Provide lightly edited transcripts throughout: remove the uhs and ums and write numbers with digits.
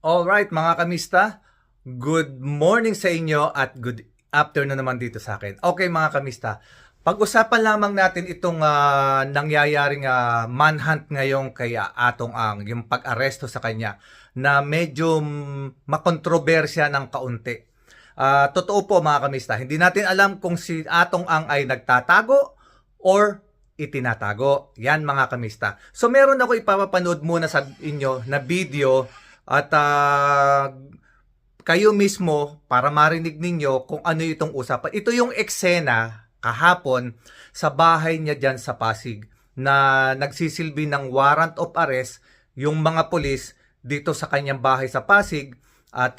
Alright mga kamista, good morning sa inyo at good afternoon naman dito sa akin. Okay mga kamista, pag-usapan lamang natin itong nangyayaring manhunt ngayon kay Atong Ang, yung pag-aresto sa kanya na medyo makontrobersya ng kaunti. Totoo po mga kamista, hindi natin alam kung si Atong Ang ay nagtatago or itinatago. Yan mga kamista. So meron ako ipapanood muna sa inyo na video at kayo mismo para marinig ninyo kung ano itong usapan. Ito yung eksena kahapon sa bahay niya dyan sa Pasig na nagsisilbi ng warrant of arrest yung mga pulis dito sa kanyang bahay sa Pasig at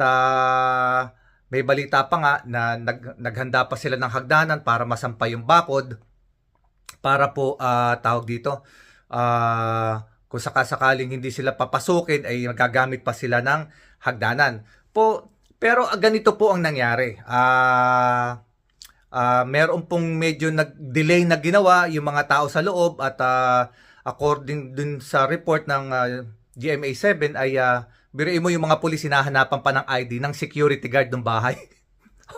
may balita pa nga na naghanda pa sila ng hagdanan para masampay yung bakod para po tawag dito kung sakasakaling hindi sila papasukin ay magagamit pa sila ng hagdanan. Pero ganito po ang nangyari. Meron pong medyo nag-delay na ginawa yung mga tao sa loob at according dun sa report ng GMA7 ay biruin mo yung mga pulis hinahanapan pa ng ID ng security guard ng bahay.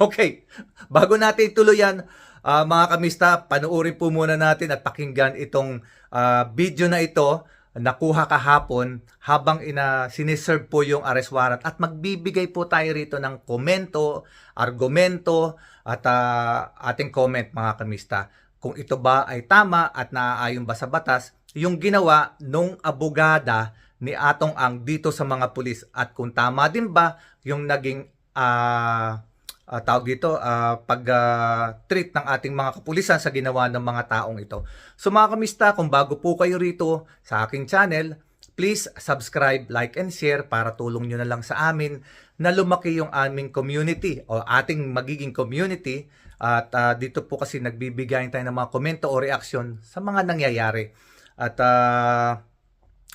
Okay, bago natin ituloy yan, mga kamista, panuorin po muna natin at pakinggan itong video na ito nakuha kahapon habang siniserve po yung arrest warrant at magbibigay po tayo rito ng komento, argumento at ating comment mga kamista kung ito ba ay tama at naaayon ba sa batas yung ginawa nung abogada ni Atong Ang dito sa mga pulis at kung tama din ba yung naging tawag dito, pag-treat ng ating mga kapulisan sa ginawa ng mga taong ito. So mga kamista, kung bago po kayo rito sa aking channel, please subscribe, like, and share para tulong nyo na lang sa amin na lumaki yung aming community o ating magiging community. At dito po kasi nagbibigay tayo ng mga komento o reaksyon sa mga nangyayari. At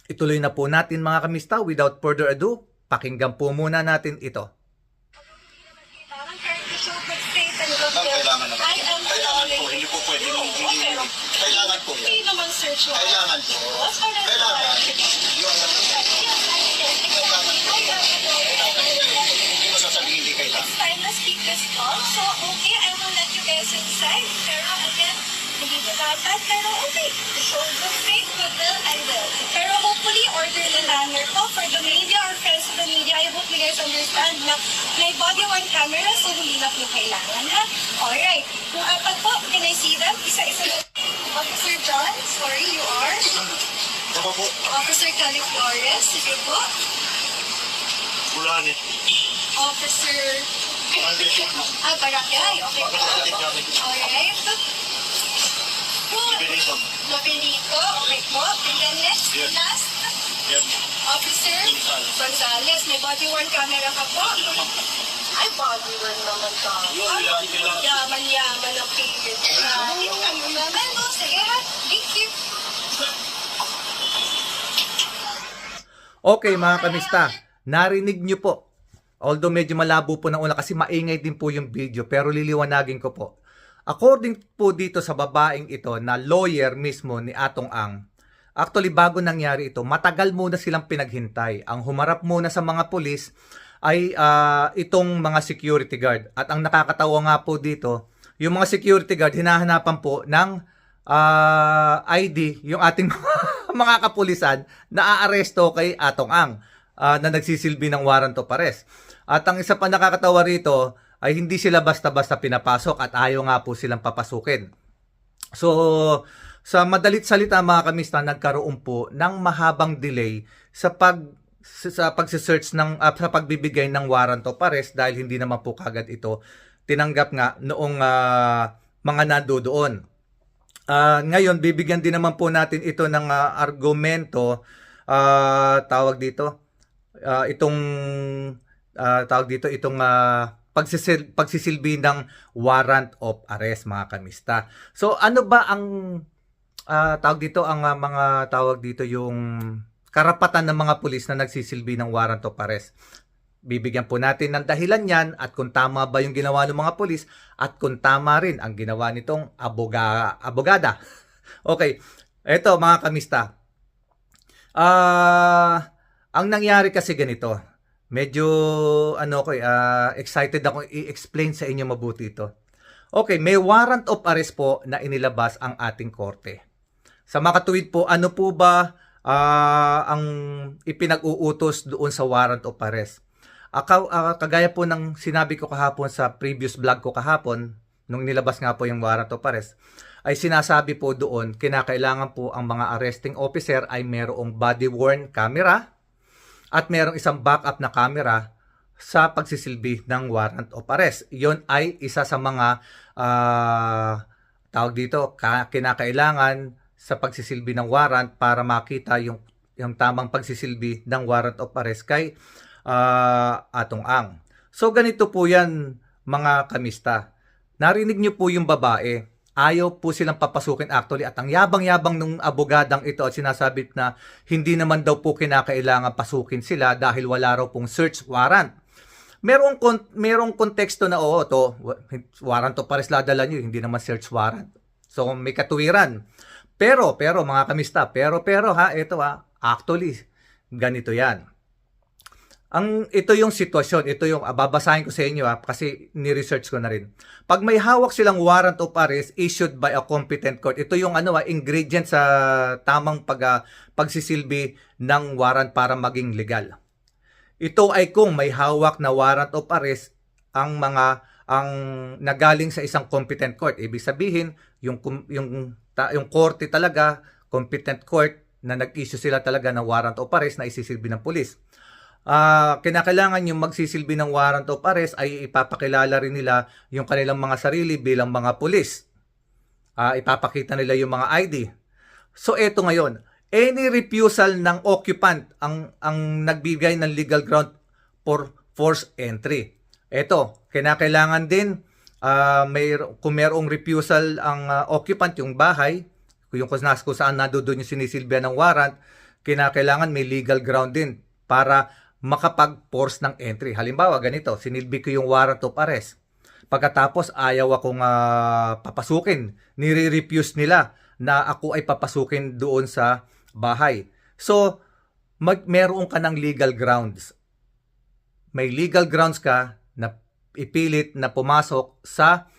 ituloy na po natin mga kamista. Without further ado, pakinggan po muna natin ito. Kailangan naman. Kailangan po, hindi po pwede mong kailangan po. Hindi naman search mo. Kailangan po. Kailangan. Hindi mo sasabihin hindi kailangan. Fine, let's keep this call. So, okay, I will let you guys inside. Pero again, hindi ko dapat. Pero okay. Show good faith, good will, I will. Pero hopefully, orderly manner po for the media or friends of the media. I hope you guys understand na may body-worn camera so hindi na po kailangan, ha? Alright. Yung apat po, can I see them? Isa-isa na. Officer John, sorry, you are? Ako po. Officer Cali Flores, sige po. Bulani. Officer... Barangay, okay po. Alright. Benito. Benito, okay po. And then next, Yes. last, Yep. Officer Gonzales, may body-worn camera ka po. Ay, body-worn naman ka. Yaman-yaman ang pilit. Naman mo, sige ha. Thank you. Okay mga kamista, narinig nyo po. Although medyo malabo po ng una kasi maingay din po yung video pero liliwanagin ko po. According po dito sa babaeng ito na lawyer mismo ni Atong Ang, actually bago nangyari ito, matagal muna silang pinaghintay. Ang humarap muna sa mga pulis ay itong mga security guard. At ang nakakatawa nga po dito, yung mga security guard hinahanapan po ng ID, yung ating mga kapulisan na aaresto kay Atong Ang na nagsisilbi ng warrant of arrest. At ang isa pa nakakatawa rito ay hindi sila basta-basta pinapasok at ayaw nga po silang papasukin. So, sa madalit salita mga kamista, nagkaroon po ng mahabang delay sa pagse-search ng sa pagbibigay ng warrant of arrest dahil hindi naman po kagad ito tinanggap nga noong mga nandoon. Ngayon, bibigyan din naman po natin ito ng argumento, tawag dito, itong pagsisilbi ng warrant of arrest mga kamista. So ano ba ang tawag dito yung karapatan ng mga pulis na nagsisilbi ng warrant of arrest? Bibigyan po natin ng dahilan yan at kung tama ba yung ginawa ng mga pulis at kung tama rin ang ginawa nitong abogada. Okay, eto mga kamista. Ang nangyari kasi ganito. Medyo excited ako i-explain sa inyo mabuti ito. Okay, may warrant of arrest po na inilabas ang ating korte. Sa makatuwid po, ano po ba ang ipinag-uutos doon sa warrant of arrest? Kagaya po ng sinabi ko kahapon sa previous vlog ko kahapon, nung nilabas nga po yung warrant of arrest, ay sinasabi po doon, kinakailangan po ang mga arresting officer ay merong body-worn camera at merong isang backup na camera sa pagsisilbi ng warrant of arrest. Yon ay isa sa mga tawag dito, kinakailangan sa pagsisilbi ng warrant para makita yung tamang pagsisilbi ng warrant of arrest kay Atong Ang. So ganito po yan mga kamista. Narinig niyo po yung babae. Ayaw po silang papasukin actually at ang yabang-yabang nung abogadang ito at sinasabi na hindi naman daw po kinakailangan pasukin sila dahil wala raw pong search warrant. Merong konteksto na to warrant of arrest dala nyo, hindi naman search warrant. So may katuwiran. Pero mga kamista, pero actually ganito yan. Ito yung sitwasyon, ito yung babasahin ko sa inyo kasi ni-research ko na rin. Pag may hawak silang warrant of arrest issued by a competent court, ito yung ingredient sa tamang pagsisilbi ng warrant para maging legal. Ito ay kung may hawak na warrant of arrest ang nagaling sa isang competent court. Ibig sabihin, yung korte talaga, competent court na nag-issue sila talaga ng warrant of arrest na isisilbi ng pulis. Kinakailangan yung magsisilbi ng warrant of arrest ay ipapakilala rin nila yung kanilang mga sarili bilang mga pulis. Ipapakita nila yung mga ID. So eto ngayon, any refusal ng occupant ang nagbigay ng legal ground for forced entry. Eto, kinakailangan din kung mayroong refusal ang occupant, yung bahay, kung saan nandoon yung sinisilbihan ng warrant, kinakailangan may legal ground din para makapag-force ng entry. Halimbawa, ganito, sinilbi ko yung warrant of arrest. Pagkatapos, ayaw akong papasukin. Nire-refuse nila na ako ay papasukin doon sa bahay. So, meron ka ng legal grounds. May legal grounds ka na ipilit na pumasok sa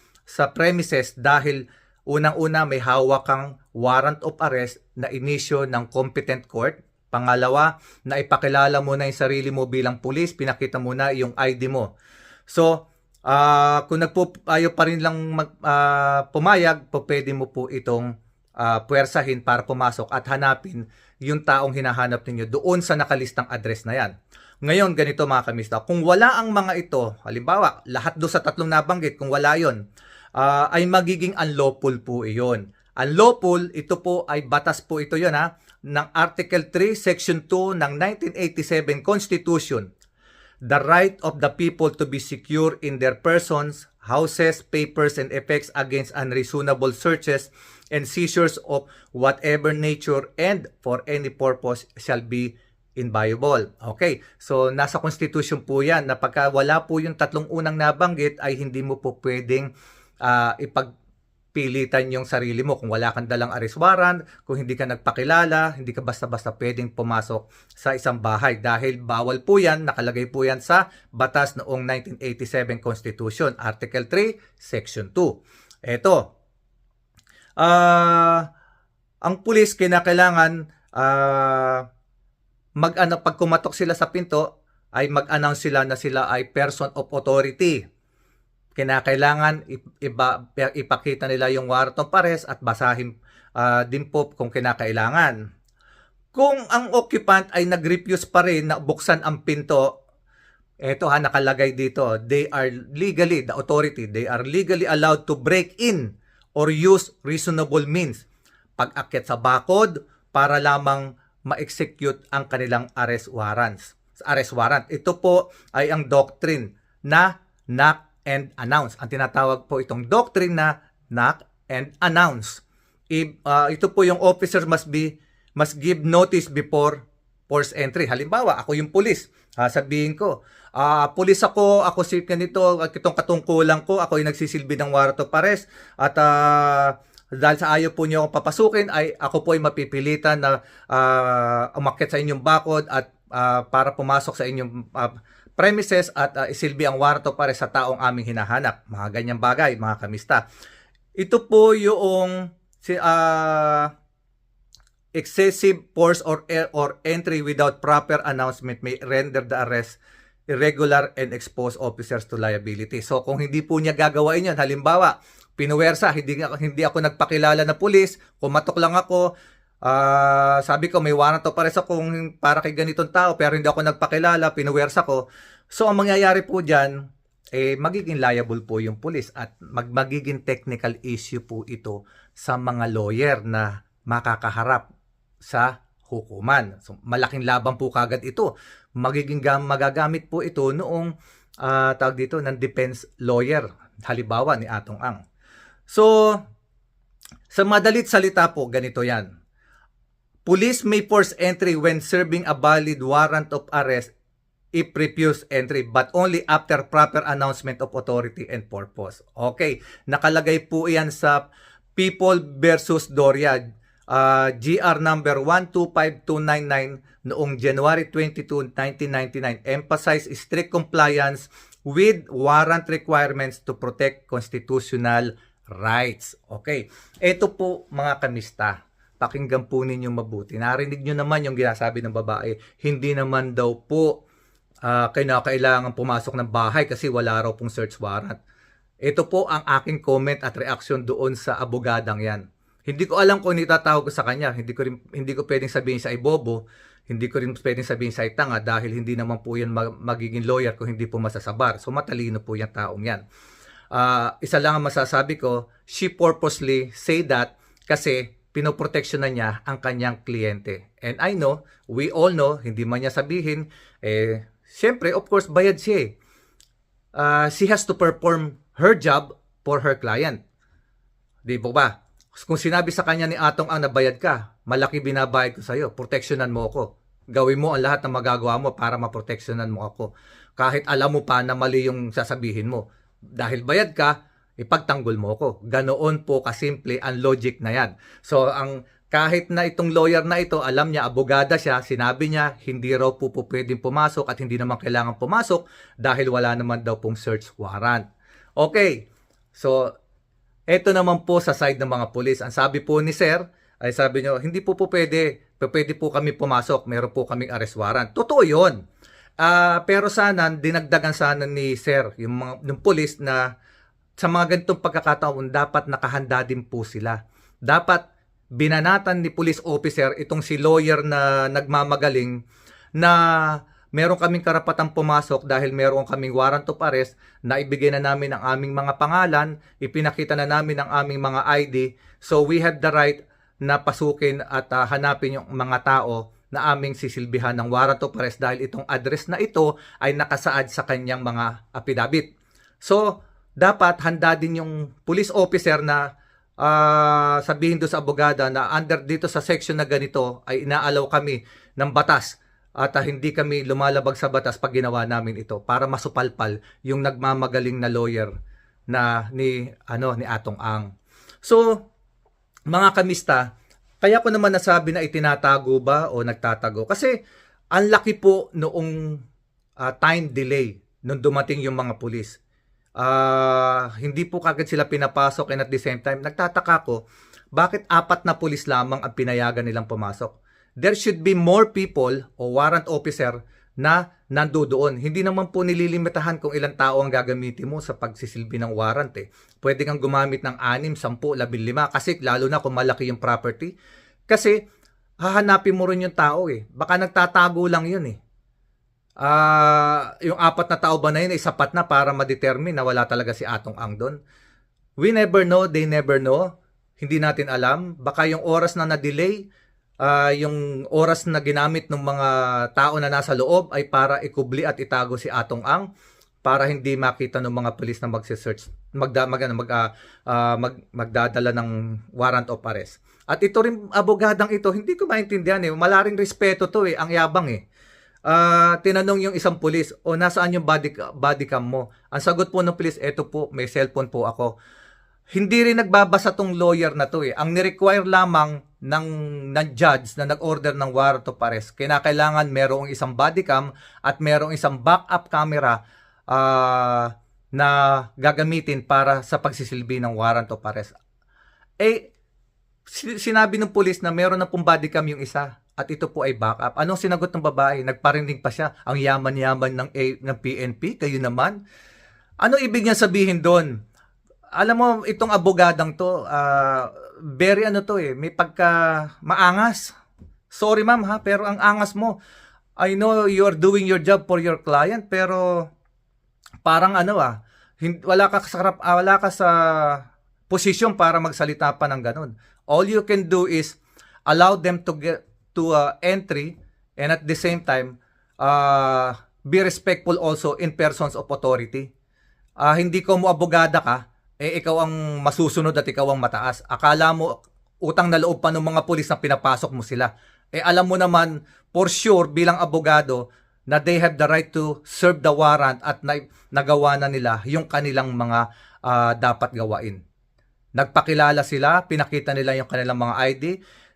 premises dahil unang-una may hawak kang warrant of arrest na inisyo ng competent court. Pangalawa, na ipakilala mo na yung sarili mo bilang pulis, pinakita mo na yung ID mo. So, kung ayaw pa rin lang pumayag, pwede mo po itong puwersahin para pumasok at hanapin yung taong hinahanap ninyo doon sa nakalistang address na yan. Ngayon, ganito mga kamista, kung wala ang mga ito, halimbawa, lahat doon sa tatlong nabanggit, kung wala yon, ay magiging unlawful po iyon. Unlawful, ito po ay batas po ito yon ng Article 3, Section 2 ng 1987 Constitution. The right of the people to be secure in their persons, houses, papers, and effects against unreasonable searches and seizures of whatever nature and for any purpose shall be inviolable. Okay, so nasa Constitution po yan na pagka wala po yung tatlong unang nabanggit ay hindi mo po pwedeng ipagpilitan yung sarili mo. Kung wala kang dalang arrest warrant, kung hindi ka nagpakilala, hindi ka basta-basta pwedeng pumasok sa isang bahay dahil bawal po yan, nakalagay po yan sa batas noong 1987 Constitution, Article 3, Section 2. Eto, ang pulis kinakailangan pag kumatok sila sa pinto ay mag-announce sila na sila ay person of authority. Kinakailangan ipakita nila yung warrant of arrest at basahin din po kung kinakailangan. Kung ang occupant ay nag-refuse pa rin na buksan ang pinto, eto nakalagay dito, they are legally allowed to break in or use reasonable means pag-akyat sa bakod para lamang ma-execute ang kanilang arrest warrant. Ito po ay ang doctrine na knock and announce. Ang tinatawag po itong doctrine na knock and announce. Ito po yung officer must give notice before forced entry. Halimbawa, ako yung pulis. Sabihin ko, pulis ako si ganito, itong katungkulan ko, ako yung nagsisilbi ng warrant of arrest at dahil sa ayaw po niyo akong papasukin, ay ako po ay mapipilitan na umakyat sa inyong bakod at para pumasok sa inyong premises at isilbi ang warrant of arrest sa taong aming hinahanap. Mga ganyang bagay, mga kamista. Ito po yung excessive force or entry without proper announcement may render the arrest irregular and expose officers to liability. So kung hindi po niya gagawain yun, halimbawa, pinuwersa, hindi ako nagpakilala na pulis, kumatok lang ako, sabi ko may warrant of arrest akong para kay ganitong tao pero hindi ako nagpakilala, pinuwersa ko. So ang mangyayari po dyan, magiging liable po yung pulis at magiging technical issue po ito sa mga lawyer na makakaharap sa hukuman. So, malaking laban po kagad ito. Magagamit po ito noong tawag dito ng defense lawyer, halimbawa ni Atong Ang. So, sa madalit salita po, ganito yan. Police may force entry when serving a valid warrant of arrest if refuse entry but only after proper announcement of authority and purpose. Okay, nakalagay po yan sa People versus Doria, GR number 125299 noong January 22, 1999, emphasize strict compliance with warrant requirements to protect constitutional rights. Okay, ito po mga kamista, pakinggan po ninyo mabuti. Narinig nyo naman yung ginasabi ng babae, hindi naman daw po kailangan pumasok ng bahay kasi wala raw pong search warrant. Ito po ang aking comment at reaction doon sa abogadang yan. Hindi ko alam kung itatawag ko sa kanya. Hindi ko pwedeng sabihin sa ibobo. Hindi ko rin pwedeng sabihin sa itanga dahil hindi naman po yan magiging lawyer kung hindi po masasabar. So matalino po yung taong yan. Isa lang ang masasabi ko, she purposely say that kasi pinoproteksyon na niya ang kanyang kliyente. And I know, we all know, hindi man niya sabihin, siyempre, of course, bayad siya. She has to perform her job for her client. Di po ba? Kung sinabi sa kanya ni Atong Ang nabayad ka, malaki binabayad ko sa'yo, proteksyonan mo ako. Gawin mo ang lahat ng magagawa mo para maproteksyonan mo ako. Kahit alam mo pa na mali yung sasabihin mo. Dahil bayad ka, ipagtanggol mo ako. Ganoon po kasimple ang logic na yan. So, kahit na itong lawyer na ito, alam niya, abogada siya, sinabi niya, hindi raw po pwedeng pumasok at hindi naman kailangan pumasok dahil wala naman daw pong search warrant. Okay, so, ito naman po sa side ng mga pulis. Ang sabi po ni Sir, ay sabi niyo, hindi po pwede po kami pumasok, meron po kaming arrest warrant. Totoo yun. Pero sana, dinagdagan sana ni Sir, yung pulis na sa mga ganitong pagkakataon, dapat nakahanda din po sila. Dapat binanatan ni police officer itong si lawyer na nagmamagaling na meron kaming karapatang pumasok dahil meron kaming warrant of arrest na ibigay na namin ang aming mga pangalan, ipinakita na namin ang aming mga ID. So we have the right na pasukin at hanapin yung mga tao na aming sisilbihan ng warrant of arrest dahil itong address na ito ay nakasaad sa kanyang mga affidavit. So dapat handa din yung police officer na sabihin doon sa abogada na under dito sa section na ganito ay inaalaw kami ng batas at hindi kami lumalabag sa batas pag ginawa namin ito para masupalpal yung nagmamagaling na lawyer na ni Atong Ang. So mga kamista, kaya ko naman nasabi na itinatago ba o nagtatago kasi ang laki po noong time delay nung dumating yung mga pulis. Hindi po kagad sila pinapasok and at the same time nagtataka ko bakit 4 na pulis lamang ang pinayagan nilang pumasok. There should be more people o warrant officer na nandoon. Hindi naman po nililimitahan kung ilang tao ang gagamitin mo sa pagsisilbi ng warrant. Pwede kang gumamit ng 6, 10, 15 kasi lalo na kung malaki yung property. Kasi hahanapin mo rin yung tao Baka nagtatago lang yun yung 4 na tao ba na yun ay sapat na para ma-determine na wala talaga si Atong Ang doon. We never know, they never know. Hindi natin alam. Baka yung oras na na-delay, yung oras na ginamit ng mga tao na nasa loob ay para ikubli at itago si Atong Ang para hindi makita ng mga pulis na magse-search, magdadala ng warrant of arrest. At ito rin abogadang ito, hindi ko maintindihan Malaring respeto to ang yabang tinanong yung isang pulis, nasaan yung body cam mo? Ang sagot po ng pulis, eto po, may cellphone po ako. hindi rin nagbabasa tong lawyer na to eh. Ang ni-require lamang ng judge na nag-order ng warrant of arrest, kinakailangan merong isang body cam at merong isang backup camera na gagamitin para sa pagsisilbi ng warrant of arrest. Eh, sinabi ng pulis na meron na pong body cam yung isa at ito po ay backup. Anong sinagot ng babae? Nagparinig pa siya, ang yaman-yaman ng PNP, kayo naman. Ano ibig niya sabihin doon? Alam mo, itong abogadang to, very ano to eh, may pagka maangas. Sorry ma'am ha, pero ang angas mo. I know you're doing your job for your client, pero parang ano wala ka sa posisyon para magsalita pa ng ganun. All you can do is allow them to get to entry, and at the same time, be respectful also in persons of authority. Hindi ko mo abogada ka, ikaw ang masusunod at ikaw ang mataas. Akala mo, utang na loob pa ng mga pulis na pinapasok mo sila. Alam mo naman, for sure, bilang abogado, na they have the right to serve the warrant at nagawa na nila yung kanilang mga dapat gawain. Nagpakilala sila, pinakita nila yung kanilang mga ID,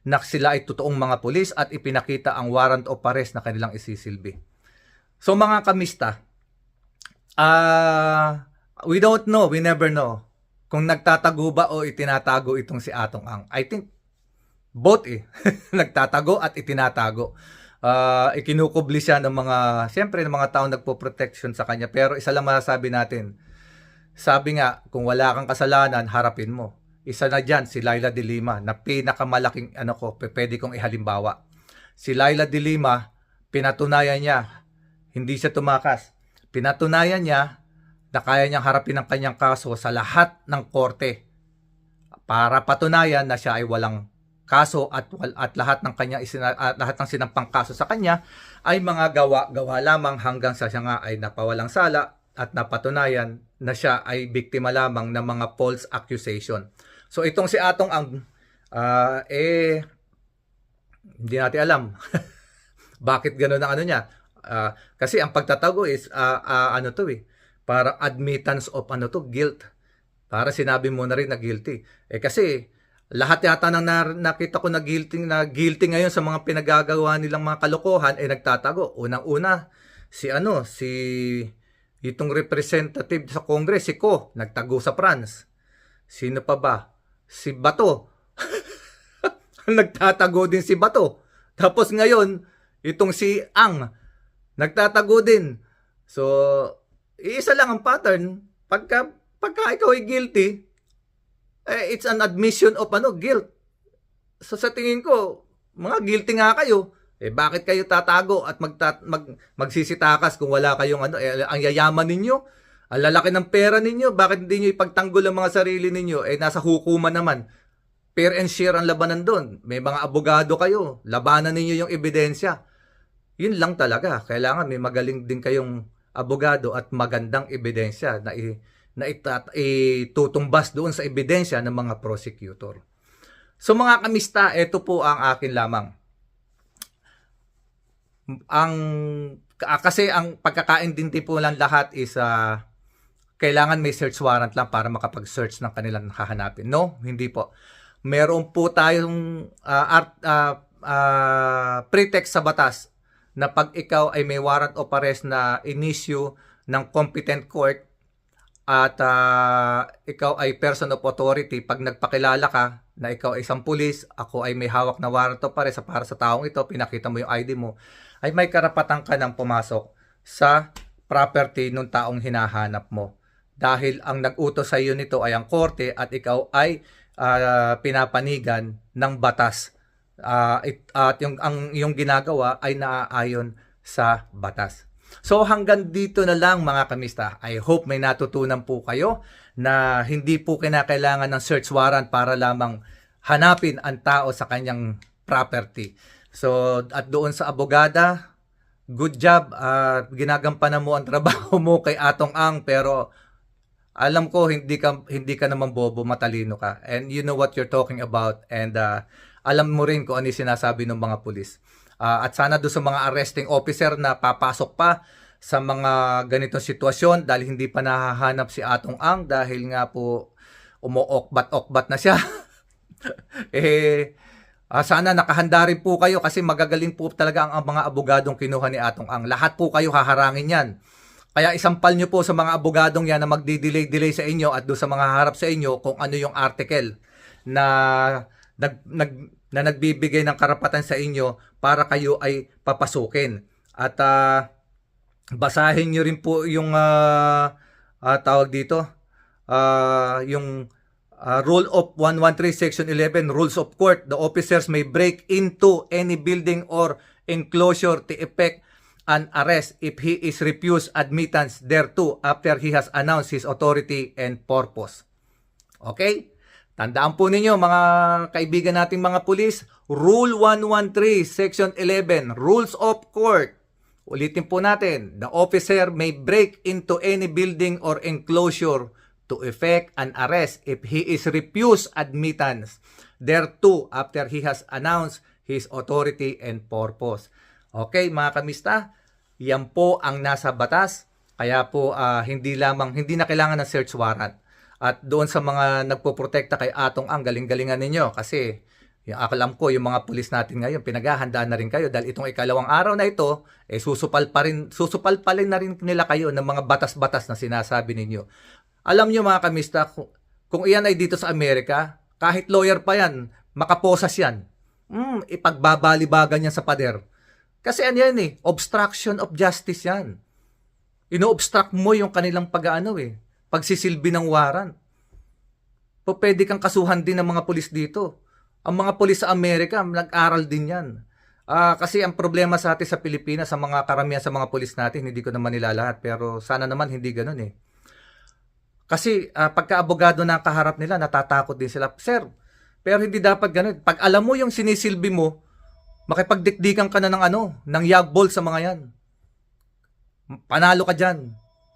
na sila ay totoong mga pulis at ipinakita ang warrant of arrest na kanilang isisilbi. So mga kamista, we don't know, we never know kung nagtatago ba o itinatago itong si Atong Ang. I think both nagtatago at itinatago. Ikinukubli siya ng mga, siyempre ng mga taong nagpo-protection sa kanya. Pero isa lang masasabi natin, sabi nga, kung wala kang kasalanan, harapin mo. Isa na dyan, si Laila de Lima, na pinakamalaking pwede kong ihalimbawa. Si Laila de Lima, pinatunayan niya, hindi siya tumakas. Pinatunayan niya na kaya niyang harapin ang kanyang kaso sa lahat ng korte para patunayan na siya ay walang kaso at lahat ng kanyang lahat ng sinampang kaso sa kanya ay mga gawa lamang hanggang sa siya nga ay napawalang sala at napatunayan na siya ay biktima lamang ng mga false accusation. So itong si Atong Ang hindi natin alam bakit gano'n ang ano niya. Kasi ang pagtatago is para admittance of guilt. Para sinabi mo na rin na guilty. Kasi lahat yata nang nakita ko na guilty ngayon sa mga pinagagawa nilang mga kalokohan nagtatago. Unang-una itong representative sa Congress, si Ko, nagtago sa France. Sino pa ba? Si Bato. Nagtatago din si Bato. Tapos ngayon, itong si Ang, nagtatago din. So, isa lang ang pattern. Pagka ikaw ay guilty, it's an admission of guilt. So sa tingin ko, mga guilty nga kayo. Bakit kayo tatago at magsisitakas kung wala kayong ang yayaman ninyo, ang lalaki ng pera ninyo, bakit hindi nyo ipagtanggol ang mga sarili ninyo? Nasa hukuman naman. Fair and share ang labanan doon. May mga abogado kayo, labanan ninyo yung ebidensya. Yun lang talaga. Kailangan may magaling din kayong abogado at magandang ebidensya na itutumbas doon sa ebidensya ng mga prosecutor. So mga kamista, ito po ang akin lamang. Kasi ang pagkakaintindi po lang lahat is kailangan may search warrant lang para makapag-search ng kanilang hahanapin. No, hindi po. Meron po tayong pretext sa batas na pag ikaw ay may warrant of arrest na in-issue ng competent court at ikaw ay person of authority, pag nagpakilala ka na ikaw ay isang pulis, ako ay may hawak na warrant of arrest para sa taong ito, pinakita mo yung ID mo, ay may karapatan ka ng pumasok sa property ng taong hinahanap mo. Dahil ang nag-utos sa iyo nito ay ang korte at ikaw ay pinapanigan ng batas. At yung ginagawa ay naaayon sa batas. So hanggang dito na lang mga kamista. I hope may natutunan po kayo na hindi po kinakailangan ng search warrant para lamang hanapin ang tao sa kanyang property. So at doon sa abogada, good job. Ginagampanan mo ang trabaho mo kay Atong Ang, pero alam ko hindi ka naman bobo, matalino ka. And you know what you're talking about, and alam mo rin kung ano yung sinasabi ng mga pulis. At sana doon sa mga arresting officer na papasok pa sa mga ganitong sitwasyon dahil hindi pa nahahanap si Atong Ang, dahil nga po umuokbat-okbat na siya. Sana nakahanda rin po kayo kasi magagaling po talaga ang mga abogadong kinuha ni Atong Ang. Lahat po kayo haharangin yan. Kaya isampal nyo po sa mga abogadong yan na magdi-delay sa inyo at doon sa mga harap sa inyo kung ano yung article na nagbibigay ng karapatan sa inyo para kayo ay papasukin. At basahin nyo rin po yung tawag dito, yung Rule of 113 Section 11, Rules of Court. The officers may break into any building or enclosure to effect an arrest if he is refused admittance thereto after he has announced his authority and purpose. Okay? Tandaan po ninyo mga kaibigan nating mga pulis, Rule 113 Section 11, Rules of Court. Ulitin po natin, the officer may break into any building or enclosure to effect an arrest if he is refused admittance thereto after he has announced his authority and purpose. Okay, mga kamista, yan po ang nasa batas. Kaya po hindi na kailangan ng search warrant. At doon sa mga nagpoprotekta kay Atong Ang, galing-galingan ninyo kasi yung alam ko yung mga pulis natin ngayon pinaghahandaan na rin kayo dahil itong ikalawang araw na ito susupal pa rin na rin nila kayo ng mga batas-batas na sinasabi ninyo. Alam nyo mga kamista, kung iyan ay dito sa Amerika, kahit lawyer pa yan, makaposas yan. Ipagbabalibagan yan sa pader. Kasi ano yan obstruction of justice yan. Ino-obstruct mo yung kanilang pagsisilbi ng warrant. Pwede kang kasuhan din ng mga pulis dito. Ang mga pulis sa Amerika, nag-aral din yan. Kasi ang problema sa atin sa Pilipinas, sa mga karamihan sa mga pulis natin, hindi ko naman nilalahat, pero sana naman hindi ganun Kasi pagka abogado na kaharap nila, natatakot din sila. Sir, pero hindi dapat ganun. Pag alam mo yung sinisilbi mo, makipagdikdikan ka na ng yagbol sa mga yan. Panalo ka dyan.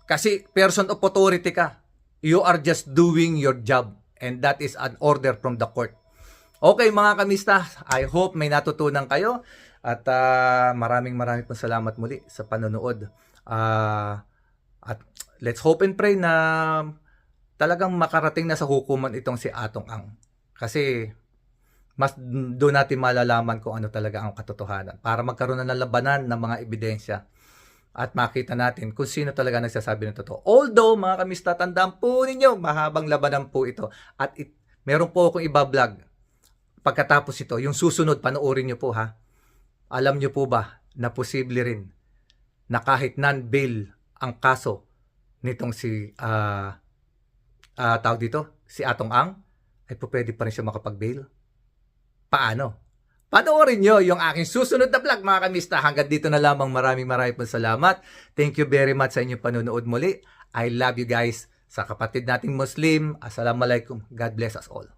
Kasi person of authority ka. You are just doing your job. And that is an order from the court. Okay mga kamista, I hope may natutunan kayo. At maraming pong salamat muli sa panonood. At let's hope and pray na talagang makarating na sa hukuman itong si Atong Ang. Kasi mas doon natin malalaman kung ano talaga ang katotohanan. Para magkaroon na ng labanan ng mga ebidensya. At makita natin kung sino talaga nagsasabi ng totoo. Although mga kamista, tandaan po ninyo, mahabang labanan po ito. At meron po akong iba-vlog. Pagkatapos ito, yung susunod, panoorin nyo po ha. Alam nyo po ba na posible rin na kahit non-bail ang kaso nitong si tawag dito, si Atong Ang, ay po pwede pa rin siya makapag-bail. Paano? Panoorin nyo yung aking susunod na vlog mga kamista. Hanggang dito na lamang, maraming pong salamat. Thank you very much sa inyong panonood muli. I love you guys. Sa kapatid nating Muslim, Assalamualaikum. God bless us all.